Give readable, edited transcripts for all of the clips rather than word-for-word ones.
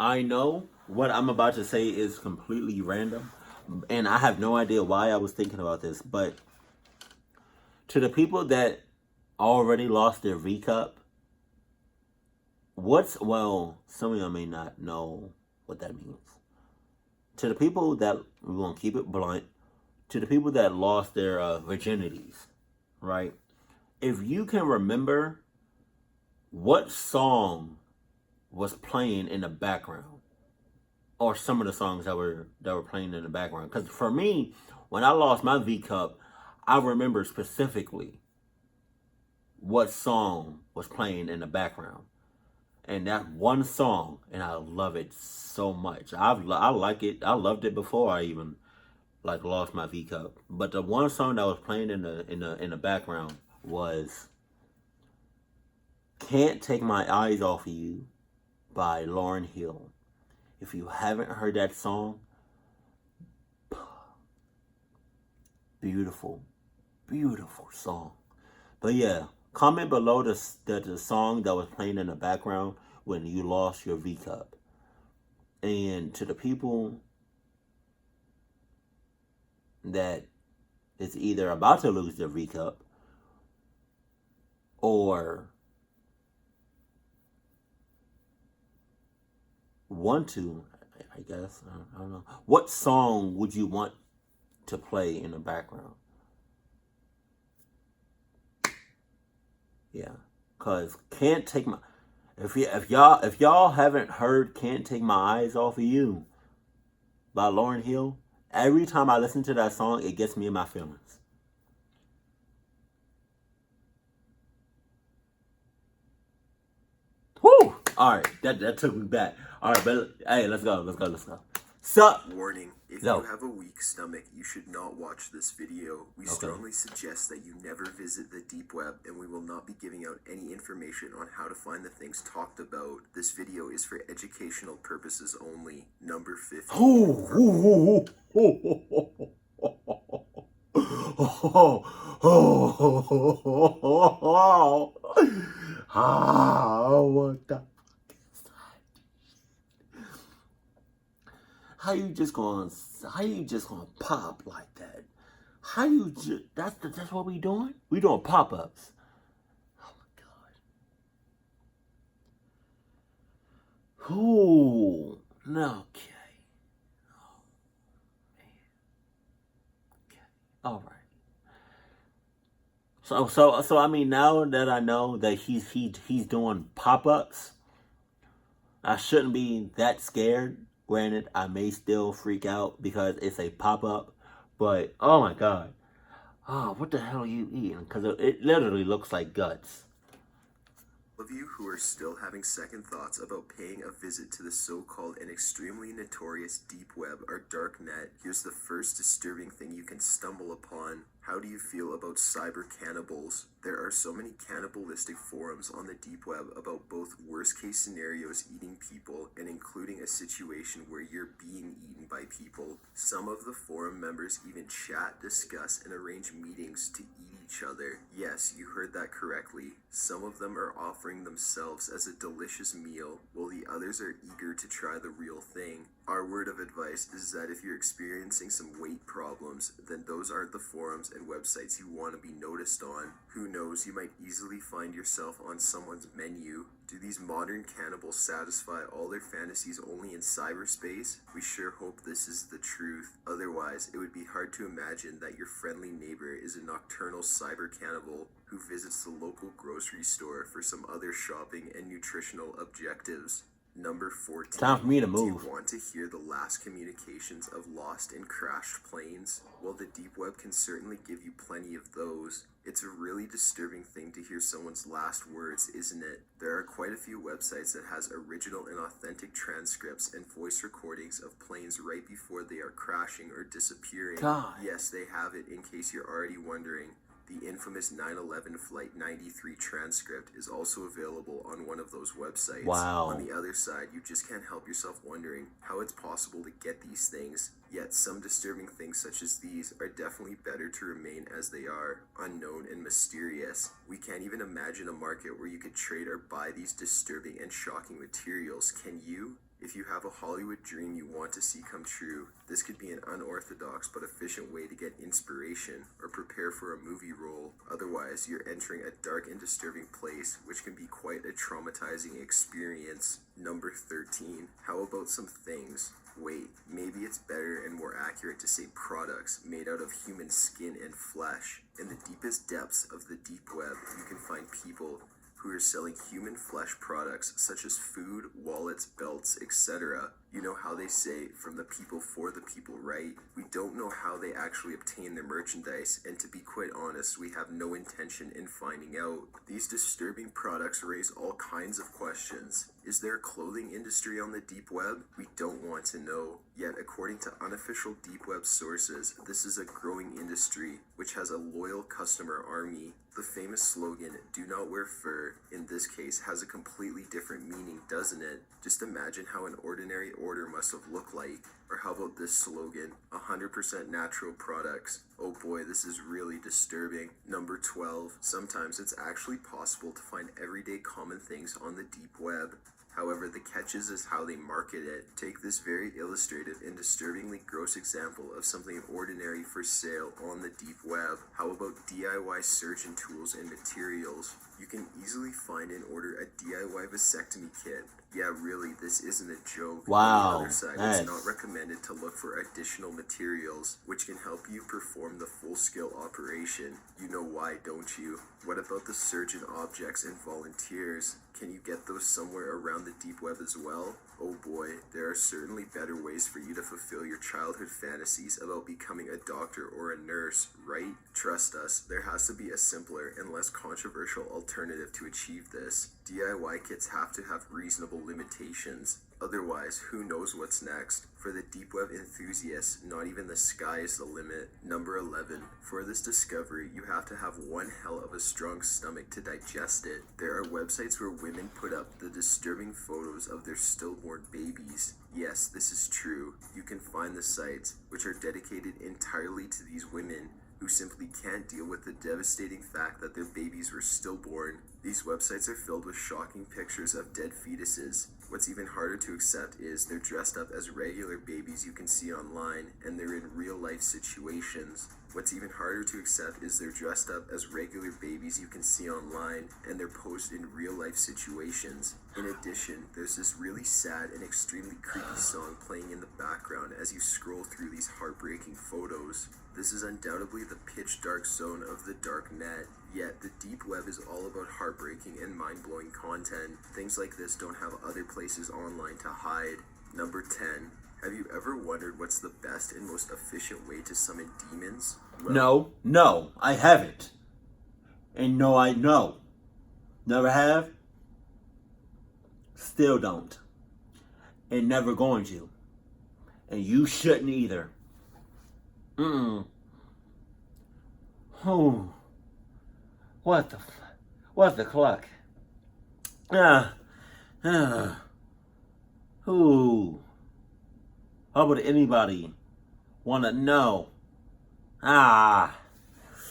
I know what I'm about to say is completely random, and I have no idea why I was thinking about this, but to the people that already lost their V Cup, some of you may not know what that means. To the people that, we won't keep it blunt, to the people that lost their virginities, right? If you can remember what song was playing in the background, or some of the songs that were playing in the background, because for me, when I lost my V Cup, I remember specifically what song was playing in the background, and that one song, and I love it so much. I like it. I loved it before I even like lost my V Cup. But the one song that was playing in the background was "Can't Take My Eyes Off of You" by Lauryn Hill. If you haven't heard that song, beautiful, beautiful song. But yeah, comment below the song that was playing in the background when you lost your V Cup. And to the people that is either about to lose their V Cup or want to, I guess, I don't know. What song would you want to play in the background? Yeah, cause can't take my if y'all haven't heard "Can't Take My Eyes Off of You" by Lauryn Hill, every time I listen to that song, it gets me in my feelings. Whoo! All right, that took me back. All right, but hey, let's go. Sup? Warning, if Yo. you have a weak stomach, you should not watch this video. We strongly suggest that you never visit the deep web, and we will not be giving out any information on how to find the things talked about. This video is for educational purposes only. Number 50. What the? How you just gonna pop like that? How you just that's what we doing? We doing pop-ups. Oh my god. Ooh. No, okay. Oh man. Okay. All right. So I mean, now that I know that he's doing pop-ups, I shouldn't be that scared. Granted, I may still freak out because it's a pop-up, but oh my god. Oh, what the hell are you eating? Because it literally looks like guts. Of you who are still having second thoughts about paying a visit to the so-called and extremely notorious deep web or dark net, here's the first disturbing thing you can stumble upon. How do you feel about cyber cannibals? There are so many cannibalistic forums on the deep web about both worst-case scenarios eating people and including a situation where you're being eaten by people. Some of the forum members even chat, discuss, and arrange meetings to eat each other. Yes, you heard that correctly. Some of them are offering themselves as a delicious meal, while the others are eager to try the real thing. Our word of advice is that if you're experiencing some weight problems, then those aren't the forums and websites you want to be noticed on. Who knows, you might easily find yourself on someone's menu. Do these modern cannibals satisfy all their fantasies only in cyberspace? We sure hope this is the truth. Otherwise, it would be hard to imagine that your friendly neighbor is a nocturnal cyber cannibal who visits the local grocery store for some other shopping and nutritional objectives. Number 14. Time for me to move. Do you want to hear the last communications of lost and crashed planes? Well, the deep web can certainly give you plenty of those. It's a really disturbing thing to hear someone's last words, isn't it? There are quite a few websites that has original and authentic transcripts and voice recordings of planes right before they are crashing or disappearing. God. Yes, they have it in case you're already wondering. The infamous 9/11 Flight 93 transcript is also available on one of those websites. Wow. On the other side, you just can't help yourself wondering how it's possible to get these things. Yet some disturbing things such as these are definitely better to remain as they are, unknown and mysterious. We can't even imagine a market where you could trade or buy these disturbing and shocking materials, can you? If you have a Hollywood dream you want to see come true, this could be an unorthodox but efficient way to get inspiration or prepare for a movie role. Otherwise, you're entering a dark and disturbing place, which can be quite a traumatizing experience. Number 13. How about some things? Wait, maybe it's better and more accurate to say products made out of human skin and flesh. In the deepest depths of the deep web, you can find people who are selling human flesh products such as food, wallets, belts, etc. You know how they say, from the people for the people, right? We don't know how they actually obtain their merchandise, and to be quite honest, we have no intention in finding out. These disturbing products raise all kinds of questions. Is there a clothing industry on the deep web? We don't want to know. Yet, according to unofficial deep web sources, this is a growing industry which has a loyal customer army. The famous slogan, "Do not wear fur," in this case has a completely different meaning, doesn't it? Just imagine how an ordinary order must have looked like. Or how about this slogan, 100% natural products? Oh boy, this is really disturbing. Number 12. Sometimes it's actually possible to find everyday common things on the deep web. However, the catch is how they market it. Take this very illustrative and disturbingly gross example of something ordinary for sale on the deep web. How about DIY surgeon tools and materials? You can easily find and order a DIY vasectomy kit. Yeah, really, this isn't a joke. Wow. On the other side, it's not recommended to look for additional materials, which can help you perform the full-scale operation. You know why, don't you? What about the surgeon objects and volunteers? Can you get those somewhere around the deep web as well? Oh boy, there are certainly better ways for you to fulfill your childhood fantasies about becoming a doctor or a nurse, right? Trust us, there has to be a simpler and less controversial alternative to achieve this. DIY kits have to have reasonable limitations. Otherwise, who knows what's next? For the deep web enthusiasts, not even the sky is the limit. Number 11. For this discovery, you have to have one hell of a strong stomach to digest it. There are websites where women put up the disturbing photos of their stillborn babies. Yes, this is true. You can find the sites, which are dedicated entirely to these women who simply can't deal with the devastating fact that their babies were stillborn. These websites are filled with shocking pictures of dead fetuses. What's even harder to accept is they're dressed up as regular babies you can see online, and they're in real-life situations. What's even harder to accept is they're dressed up as regular babies you can see online, and they're posed in real-life situations. In addition, there's this really sad and extremely creepy song playing in the background as you scroll through these heartbreaking photos. This is undoubtedly the pitch-dark zone of the dark net. Yet, the deep web is all about heartbreaking and mind-blowing content. Things like this don't have other places online to hide. Number 10. Have you ever wondered what's the best and most efficient way to summon demons? Well, No, I haven't. And no, I know. Never have. Still don't. And never going to. And you shouldn't either. Oh. What's the clock? Who? How would anybody want to know?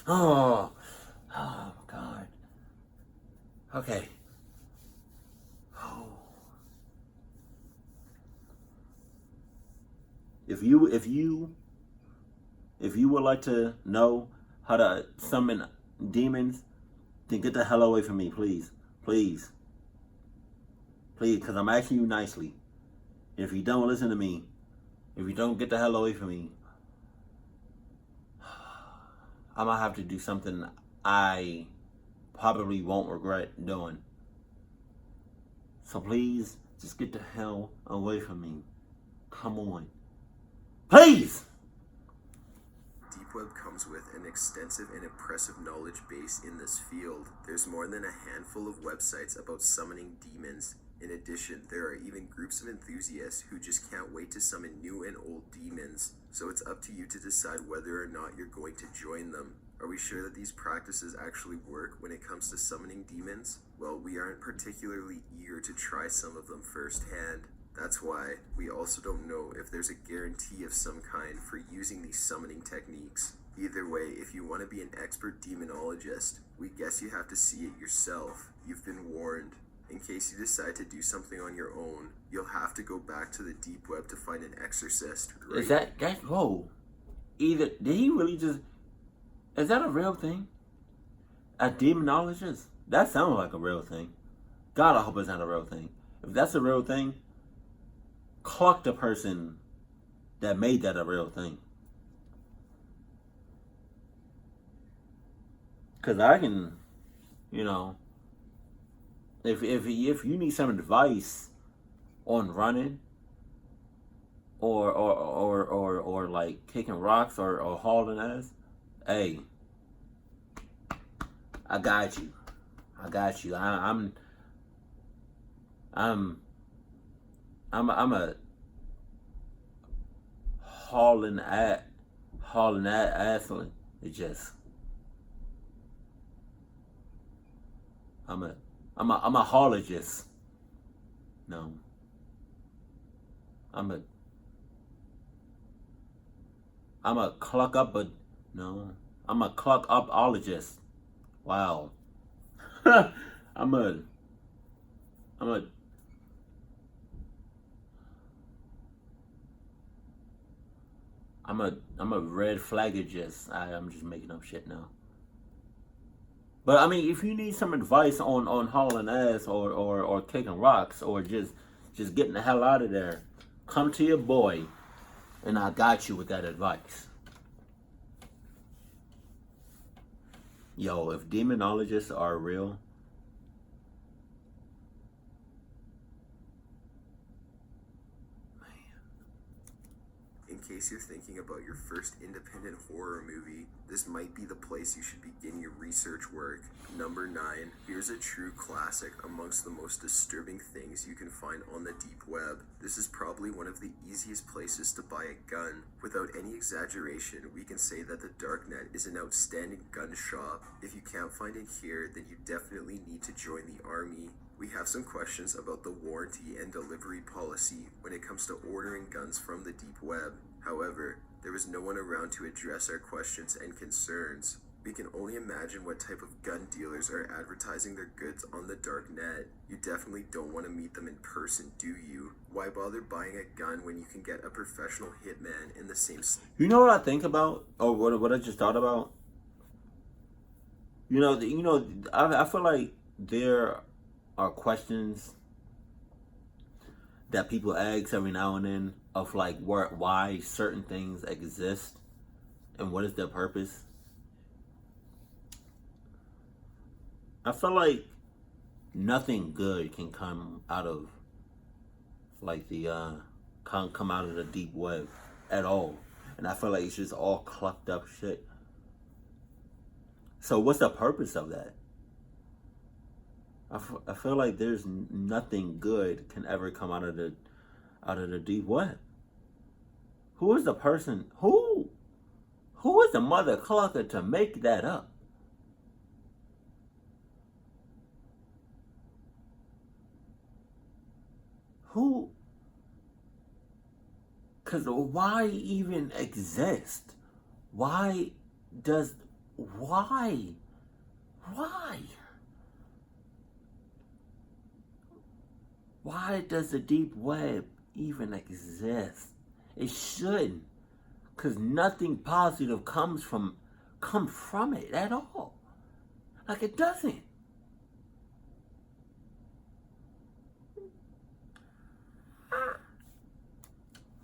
Oh, God. Okay. If you would like to know how to summon demons, then get the hell away from me, please. Please, because I'm asking you nicely. If you don't listen to me, if you don't get the hell away from me, I'm going to have to do something I probably won't regret doing. So please, just get the hell away from me. Come on. Please! Deep Web comes with an extensive and impressive knowledge base in this field. There's more than a handful of websites about summoning demons. In addition, there are even groups of enthusiasts who just can't wait to summon new and old demons. So it's up to you to decide whether or not you're going to join them. Are we sure that these practices actually work when it comes to summoning demons? Well, we aren't particularly eager to try some of them firsthand. That's why we also don't know if there's a guarantee of some kind for using these summoning techniques. Either way, if you want to be an expert demonologist, we guess you have to see it yourself. You've been warned. In case you decide to do something on your own, you'll have to go back to the deep web to find an exorcist. Right? Is that whoa? Either did he really just? Is that a real thing? A demonologist? That sounds like a real thing. God, I hope it's not a real thing. If that's a real thing, clock the person that made that a real thing. Cause I can, you know, if you need some advice on running or like kicking rocks or hauling ass, hey, I got you. I got you. I'm a hauling at athlete. It just I'm a haulogist. No. I'm a cluck up but no. I'm a cluck upologist. Wow. I'm a red flagagist. I'm just making up shit now. But I mean, if you need some advice on hauling ass or kicking rocks or just getting the hell out of there, come to your boy, and I got you with that advice. Yo, if demonologists are real, in case you're thinking about your first independent horror movie, this might be the place you should begin your research work. Number 9. Here's a true classic amongst the most disturbing things you can find on the deep web. This is probably one of the easiest places to buy a gun. Without any exaggeration, we can say that the Darknet is an outstanding gun shop. If you can't find it here, then you definitely need to join the army. We have some questions about the warranty and delivery policy when it comes to ordering guns from the deep web. However, there was no one around to address our questions and concerns. We can only imagine what type of gun dealers are advertising their goods on the dark net. You definitely don't want to meet them in person, do you? Why bother buying a gun when you can get a professional hitman in the same... You know what I think about? Or what I just thought about? I feel like there are questions that people ask every now and then of like why certain things exist and what is their purpose. I feel like nothing good can come out of like the come out of the deep web at all, and I feel like it's just all clucked up shit. So what's the purpose of that? I feel like there's nothing good can ever come out of the deep web. Who is the person? Who is the mother clucker to make that up? Who? Because why even exist? Why? Why does the deep web even exist? It shouldn't, because nothing positive comes from it at all. Like, it doesn't.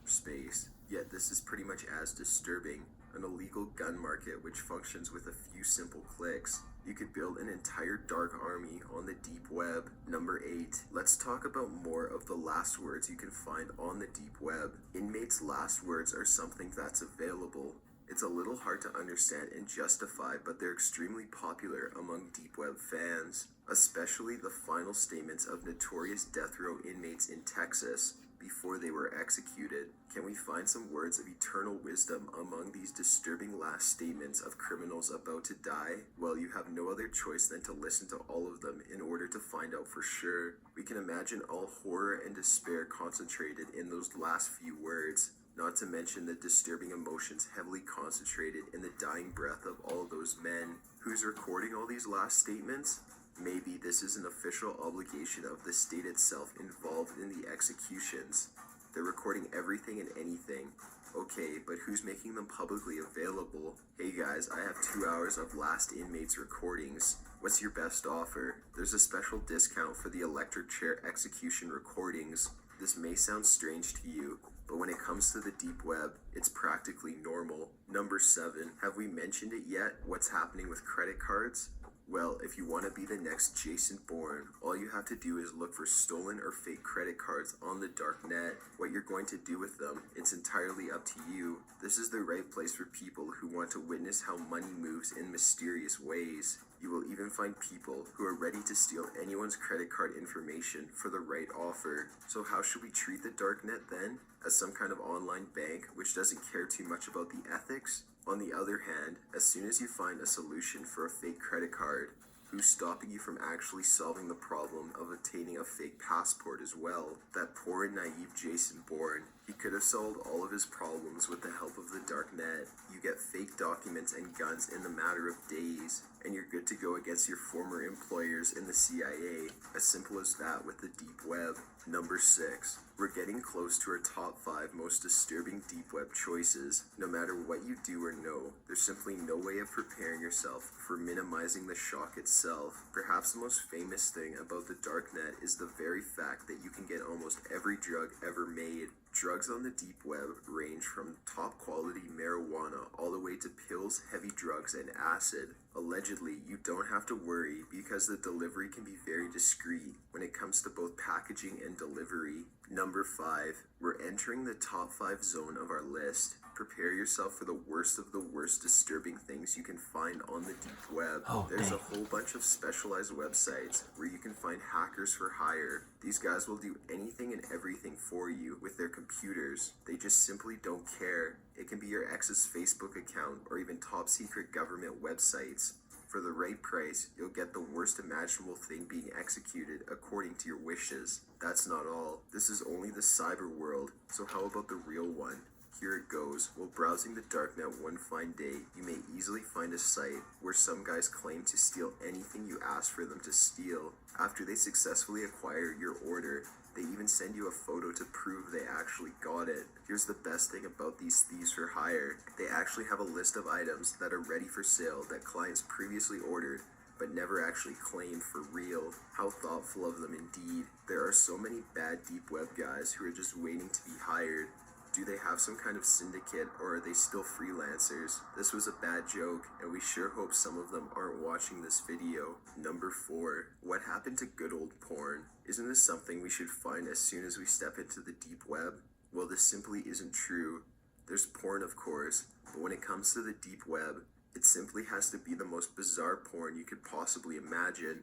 Space. Yet this is pretty much as disturbing. An illegal gun market which functions with a few simple clicks. You could build an entire dark army on the deep web. Number 8. Let's talk about more of the last words you can find on the deep web. Inmates' last words are something that's available. It's a little hard to understand and justify, but they're extremely popular among deep web fans, especially the final statements of notorious death row inmates in Texas before they were executed. Can we find some words of eternal wisdom among these disturbing last statements of criminals about to die? Well, you have no other choice than to listen to all of them in order to find out for sure. We can imagine all horror and despair concentrated in those last few words, not to mention the disturbing emotions heavily concentrated in the dying breath of all those men. Who's recording all these last statements? Maybe this is an official obligation of the state itself involved in the executions. They're recording everything and anything. Okay, but who's making them publicly available? Hey guys, I have 2 hours of last inmate's recordings. What's your best offer? There's a special discount for the electric chair execution recordings. This may sound strange to you, but when it comes to the deep web, it's practically normal. Number 7, have we mentioned it yet? What's happening with credit cards? Well, if you want to be the next Jason Bourne, all you have to do is look for stolen or fake credit cards on the dark net. What you're going to do with them, it's entirely up to you. This is the right place for people who want to witness how money moves in mysterious ways. You will even find people who are ready to steal anyone's credit card information for the right offer. So how should we treat the dark net then? As some kind of online bank which doesn't care too much about the ethics? On the other hand, as soon as you find a solution for a fake credit card, who's stopping you from actually solving the problem of obtaining a fake passport as well? That poor and naive Jason Bourne, he could have solved all of his problems with the help of the dark net. You get fake documents and guns in the matter of days, and you're good to go against your former employers in the CIA. As simple as that with the deep web. Number 6. We're getting close to our top 5 most disturbing deep web choices. No matter what you do or know, there's simply no way of preparing yourself for minimizing the shock itself. Perhaps the most famous thing about the darknet is the very fact that you can get almost every drug ever made. Drugs on the deep web range from top quality marijuana all the way to pills, heavy drugs, and acid. Allegedly, you don't have to worry because the delivery can be very discreet when it comes to both packaging and delivery. Number 5, we're entering the top 5 zone of our list. Prepare yourself for the worst of the worst disturbing things you can find on the deep web. There's a whole bunch of specialized websites where you can find hackers for hire. These guys will do anything and everything for you with their computers. They just simply don't care. It can be your ex's Facebook account or even top secret government websites. For the right price, you'll get the worst imaginable thing being executed according to your wishes. That's not all. This is only the cyber world, so how about the real one? Here it goes. While browsing the darknet one fine day, you may easily find a site where some guys claim to steal anything you ask for them to steal. After they successfully acquire your order, they even send you a photo to prove they actually got it. Here's the best thing about these thieves for hire. They actually have a list of items that are ready for sale that clients previously ordered but never actually claimed for real. How thoughtful of them indeed. There are so many bad deep web guys who are just waiting to be hired. Do they have some kind of syndicate, or are they still freelancers? This was a bad joke, and we sure hope some of them aren't watching this video. Number 4. What happened to good old porn? Isn't this something we should find as soon as we step into the deep web? Well, this simply isn't true. There's porn, of course, but when it comes to the deep web, it simply has to be the most bizarre porn you could possibly imagine.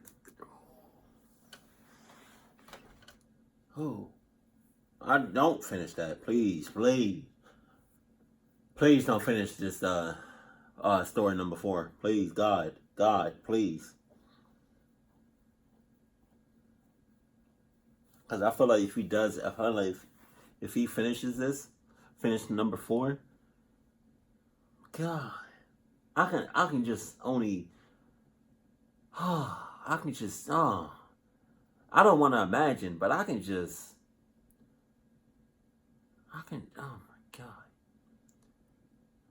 Oh. I don't finish that, please. Please don't finish this story number 4. Please, God, please. Because I feel like if he does, I feel like if he finishes number 4, God, I can just only, I can just, I don't want to imagine, but I can just. Oh my God.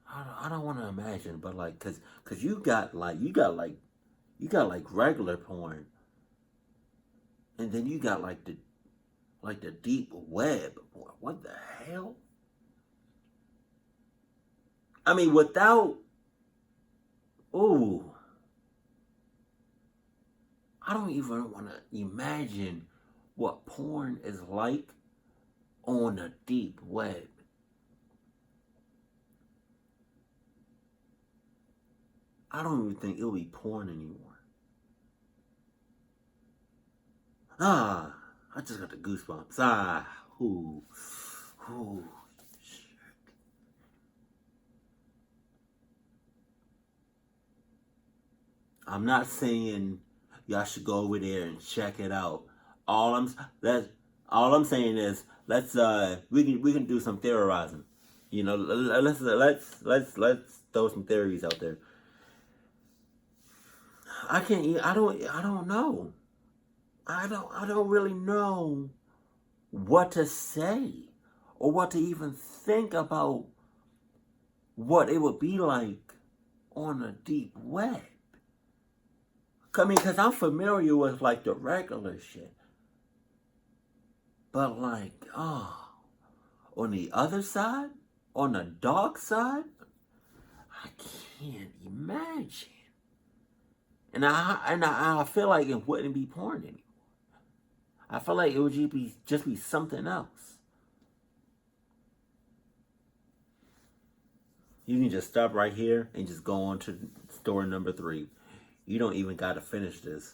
I don't want to imagine, but like, cause you got regular porn, and then you got like the deep web. Boy, what the hell? I mean, without, I don't even want to imagine what porn is like on the deep web. I don't even think it'll be porn anymore. I just got the goosebumps. Shit. I'm not saying y'all should go over there and check it out. All I'm saying is we can do some theorizing. You know, let's throw some theories out there. I can't. I don't know. I don't really know what to say or what to even think about what it would be like on the deep web. I mean, because I'm familiar with like the regular shit. But like, oh, on the other side, on the dark side, I can't imagine. And I feel like it wouldn't be porn anymore. I feel like it would just be something else. You can just stop right here and just go on to story number 3. You don't even got to finish this.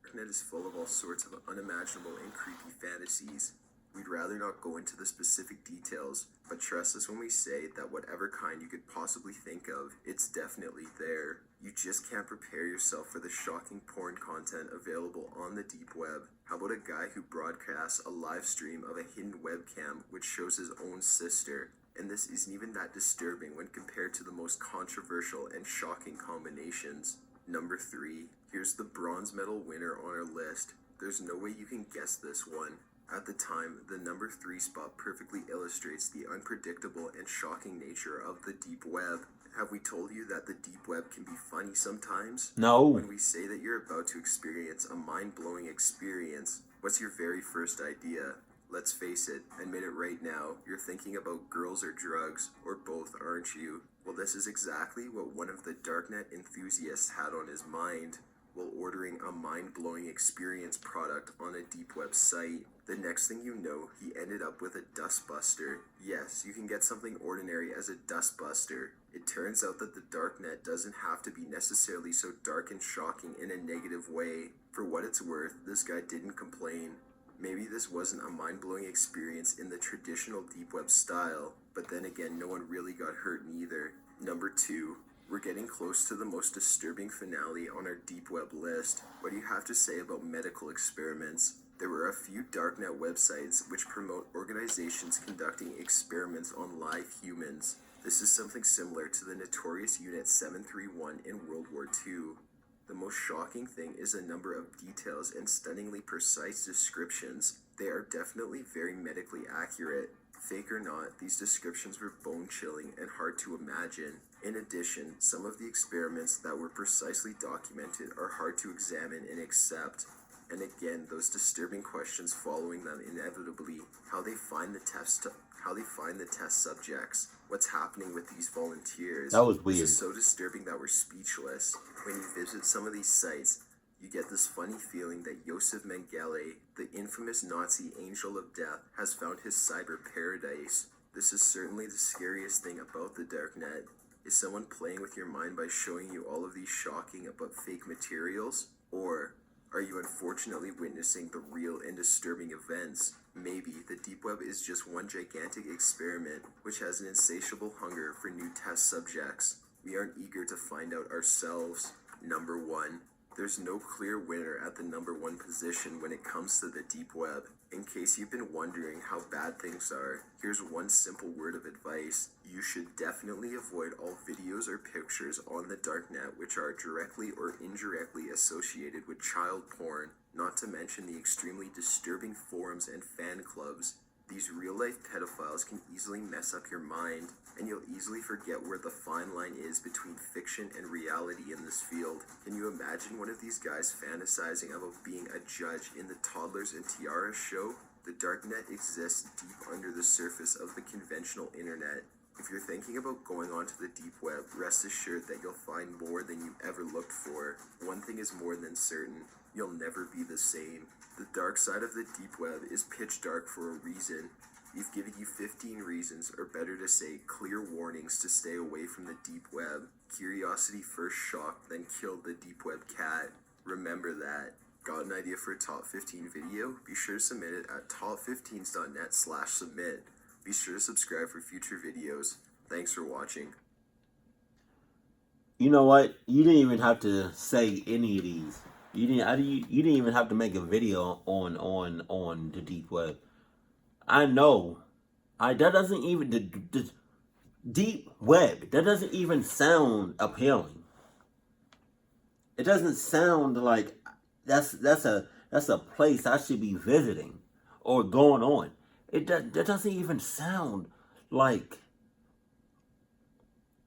The internet is full of all sorts of unimaginable and creepy fantasies. We'd rather not go into the specific details, but trust us when we say that whatever kind you could possibly think of, it's definitely there. You just can't prepare yourself for the shocking porn content available on the deep web. How about a guy who broadcasts a live stream of a hidden webcam which shows his own sister? And this isn't even that disturbing when compared to the most controversial and shocking combinations. Number 3, here's the bronze medal winner on our list. There's no way you can guess this one. At the time, the number 3 spot perfectly illustrates the unpredictable and shocking nature of the deep web. Have we told you that the deep web can be funny sometimes? No. When we say that you're about to experience a mind-blowing experience, what's your very first idea? Let's face it, admit it right now, you're thinking about girls or drugs, or both, aren't you? Well, this is exactly what one of the darknet enthusiasts had on his mind while ordering a mind-blowing experience product on a deep web site. The next thing you know, he ended up with a dustbuster. Yes, you can get something ordinary as a dustbuster. It turns out that the darknet doesn't have to be necessarily so dark and shocking in a negative way. For what it's worth, this guy didn't complain. Maybe this wasn't a mind-blowing experience in the traditional deep web style, but then again, no one really got hurt neither. Number 2, we're getting close to the most disturbing finale on our deep web list. What do you have to say about medical experiments? There were a few darknet websites which promote organizations conducting experiments on live humans. This is something similar to the notorious Unit 731 in World War II. The most shocking thing is the number of details and stunningly precise descriptions. They are definitely very medically accurate. Fake or not, these descriptions were bone-chilling and hard to imagine. In addition, some of the experiments that were precisely documented are hard to examine and accept. And again, those disturbing questions following them inevitably, how they find the test subjects, what's happening with these volunteers. That was weird. This is so disturbing that we're speechless. When you visit some of these sites, you get this funny feeling that Josef Mengele, the infamous Nazi angel of death, has found his cyber paradise. This is certainly the scariest thing about the darknet. Is someone playing with your mind by showing you all of these shocking but fake materials? Or are you unfortunately witnessing the real and disturbing events? Maybe the deep web is just one gigantic experiment which has an insatiable hunger for new test subjects. We aren't eager to find out ourselves. Number 1. There's no clear winner at the number 1 position when it comes to the deep web. In case you've been wondering how bad things are, here's one simple word of advice. You should definitely avoid all videos or pictures on the darknet which are directly or indirectly associated with child porn, not to mention the extremely disturbing forums and fan clubs. These real-life pedophiles can easily mess up your mind, and you'll easily forget where the fine line is between fiction and reality in this field. Can you imagine one of these guys fantasizing about being a judge in the Toddlers and Tiaras show? The darknet exists deep under the surface of the conventional internet. If you're thinking about going onto the deep web, rest assured that you'll find more than you ever looked for. One thing is more than certain. You'll never be the same. The dark side of the deep web is pitch dark for a reason. We've given you 15 reasons, or better to say, clear warnings to stay away from the deep web. Curiosity first shocked, then killed the deep web cat. Remember that. Got an idea for a top 15 video? Be sure to submit it at top15s.net/submit. Be sure to subscribe for future videos. Thanks for watching. You know what? You didn't even have to say any of these. You didn't even have to make a video on the deep web. I know. That doesn't even Deep web. That doesn't even sound appealing. It doesn't sound like that's a place I should be visiting or going on. That doesn't even sound like,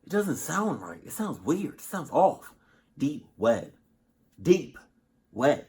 it doesn't sound right. It sounds weird. It sounds off. Deep web. Deep web.